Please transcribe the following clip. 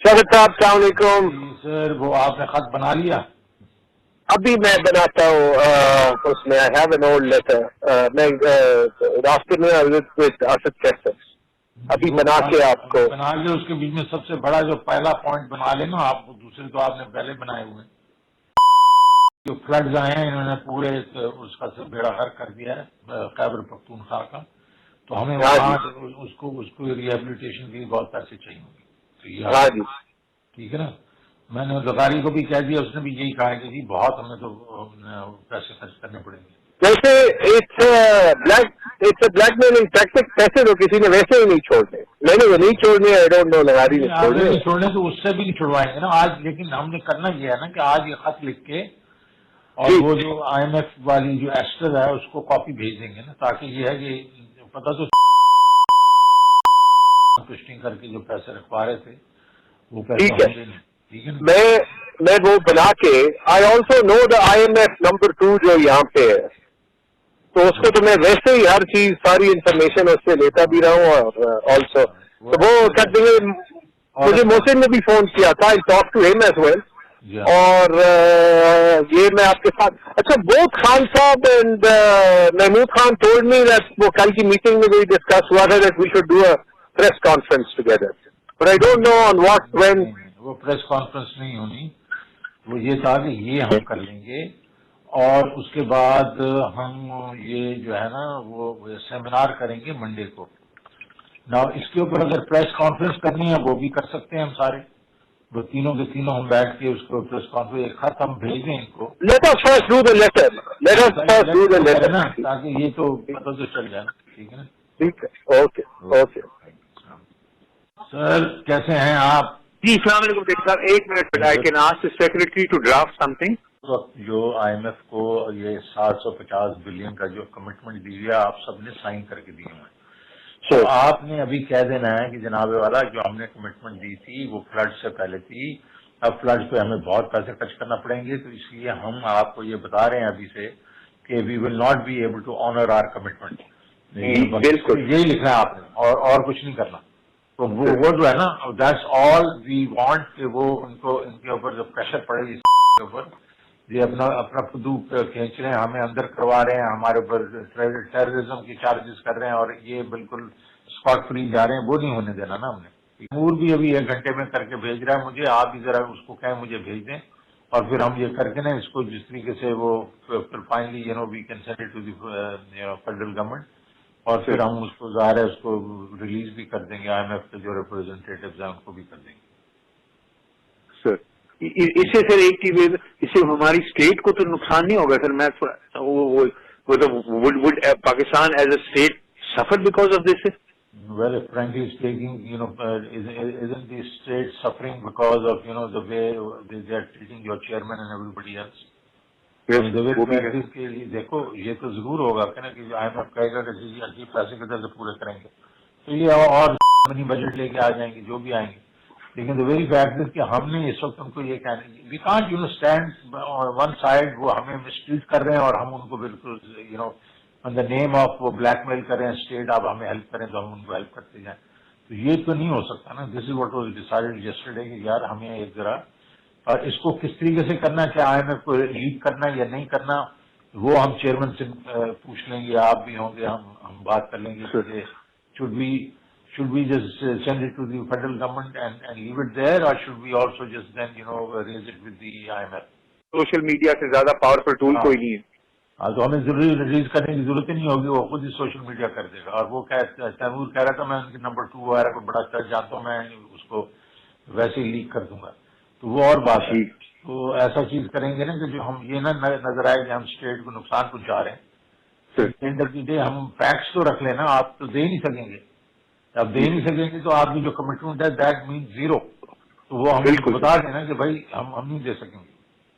شوکت صاحب السلام علیکم. سر وہ آپ نے خط بنا لیا؟ ابھی میں بناتا ہوں اس میں. I have an old letter. میں راستے میں آصف کیسے ابھی بنا کے آپ کو بنا لیا. اس کے بیچ میں سب سے بڑا جو پہلا پوائنٹ بنا لینا آپ. دوسرے تو آپ نے پہلے بنائے ہوئے ہیں. جو فلڈز آئے ہیں انہوں نے پورے اس کا بیڑا غرق کر دیا ہے خیبر پختونخوا کا. تو ہمیں وہاں اس کو ریہیبلیٹیشن کے لیے بہت پیسے چاہیے ہوں گے. ہاں جی ٹھیک ہے نا. میں نے زغاری کو بھی کہہ دیا, اس نے بھی یہی کہا کہ جی بہت ہمیں تو پیسے خرچ کرنے پڑیں گے. ویسے بلیک میلنگ ٹیکٹک. پیسے تو کسی نے ویسے ہی نہیں چھوڑنے. میں نے وہ نہیں چھوڑنے. آئی ڈونٹ نو لغاری نے چھوڑنے تو اس سے بھی نہیں چھڑوائیں گے نا آج. لیکن ہم نے کرنا یہ ہے نا کہ آج یہ خط لکھ کے اور وہ جو آئی ایم ایف والی جو ایسٹر ہے اس کو کاپی بھیج دیں گے نا, تاکہ یہ ہے کہ پتہ تو ٹوسٹنگ کر کے جو پیسے رکھوا رہے تھے وہ پیسے ہوں گے نہیں. ٹھیک ہے نا. میں وہ بنا کے I also know the I M F number 2 جو یہاں پہ ہے, تو اس کو تو میں ویسے ہی ہر چیز ساری انفارمیشن اس سے لیتا بھی رہا ہوں. اور آلسو تو وہ کر دیں گے. مجھے محسن نے بھی فون کیا تھا. آئی ٹاک ٹو ہم ایز ویل. اور یہ میں آپ کے ساتھ اچھا both Khan Sahib and Mahmood Khan told me that وہ کل کی میٹنگ میں بھی ڈسکس ہوا تھا that we should do a press conference together. But I don't know on what when. وہ پریس کانفرنس نہیں ہونی. وہ یہ تھا کہ یہ ہم کر لیں گے اور اس کے بعد ہم یہ جو ہے نا وہ سیمینار کریں گے منڈے کو. نا اس کے اوپر اگر پریس کانفرنس کرنی ہے وہ بھی کر سکتے ہیں ہم سارے. وہ تینوں کے تینوں ہم بیٹھ کے اس کو پریس کانفرنس ایک خط ہم بھیج دیں ان کو. Let us first do the letter نا تاکہ یہ تو پتہ تو چل جائے. ٹھیک ہے نا. ٹھیک ہے. Okay okay. سر کیسے ہیں آپ؟ جی السلام علیکم ڈاکٹر صاحب. ایک minute. I can ask the secretary to draft something. جو آئی ایم ایف کو یہ 750 بلین کا جو کمٹمنٹ دی ہے آپ سب نے سائن کر کے دیے ہیں. تو آپ نے ابھی کہہ دینا ہے کہ جناب والا جو ہم نے کمٹمنٹ دی تھی وہ فلڈ سے پہلے تھی. اب فلڈ پہ ہمیں بہت پیسے خرچ کرنا پڑیں گے, تو اس لیے ہم آپ کو یہ بتا رہے ہیں ابھی سے کہ we will not be able to honour our commitment. بالکل یہی لکھنا ہے آپ نے اور کچھ نہیں کرنا. تو وہ جو ہے نا دیٹس آل وی وانٹ کہ وہ ان کے اوپر جو پریشر پڑے اس کے اوپر یہ اپنا خدو کھینچ رہے ہیں, ہمیں اندر کروا رہے ہیں, ہمارے اوپر ٹیررزم کی چارجز کر رہے ہیں اور یہ بالکل اسپاٹ فری جا رہے ہیں. وہ نہیں ہونے دینا نا ہم نے. امور بھی ابھی 1 گھنٹے میں کر کے بھیج رہا ہے مجھے. آپ بھی ذرا اس کو کہیں مجھے بھیج دیں اور پھر ہم یہ کر کے نا اس کو جس طریقے سے وہ پھر finally we can send it to the federal government اور پھر ہم اس کو ظاہر ہے اس کو ریلیز بھی کر دیں گے. آئی ایم ایف کے جو ریپرزینٹیٹیوز ہیں ان کو بھی کر دیں گے. سر اس سے سر ایک چیز اس سے ہماری اسٹیٹ کو تو نقصان نہیں ہوگا سر. میں پاکستان ایز اے اسٹیٹ سفر because of this. Well, frankly speaking, isn't the state suffering because of, the way they are treating your chairman and everybody else? دیکھو یہ تو ضرور ہوگا کہ نا کہ آئی ایم ایف کہے گا کہ عجیب پیسے کدھر سے پورے کریں گے تو یہ اور منی بجٹ لے کے آ جائیں گے جو بھی آئیں گے. لیکن the very fact is کہ ہم نے اس وقت ان کو یہ کہنا ہے we can't stand on one side. وہ ہمیں مسٹریٹ کر رہے ہیں اور ہم ان کو بالکل on the name of وہ بلیک میل کر رہے ہیں اسٹیٹ آپ ہمیں ہیلپ کریں تو ہم ان کو ہیلپ کرتے جائیں. تو یہ تو نہیں ہو سکتا نا. This is what was decided yesterday کہ یار ہمیں ایک ذرا اور اس کو کس طریقے سے کرنا چاہے آئی ایم ایف کو لیڈ کرنا یا نہیں کرنا وہ ہم چیئرمین سے پوچھ لیں گے. آپ بھی ہوں گے, ہم بات کر لیں گے should we just send it to the federal government and leave it there or should we also just then raise it with the IMF. Social media سے زیادہ پاورفل ٹول کوئی نہیں ہے. ہاں تو ہمیں ضروری ریلیز کرنے کی ضرورت ہی نہیں ہوگی. وہ خود ہی سوشل میڈیا کر دے گا. اور وہ تیمور کہہ رہا تھا میں ان کے نمبر 2 وغیرہ کو بڑا اچھا جانتا ہوں, میں اس کو ویسے ہی لیک کر دوں گا. تو وہ اور بات ہے. تو ایسا چیز کریں گے نا کہ جو ہم یہ نہ نظر آئے کہ ہم اسٹیٹ کو نقصان پہنچا رہے ہیں. اینڈ آف دی ڈے ہم فیکٹس تو رکھ لینا. آپ تو دے نہیں سکیں گے. آپ دے نہیں سکیں گے تو آپ کی جو کمٹمنٹ ہے دیٹ مینس 0. تو وہ ہم بتا دینا کہ بھائی ہم نہیں دے سکیں گے.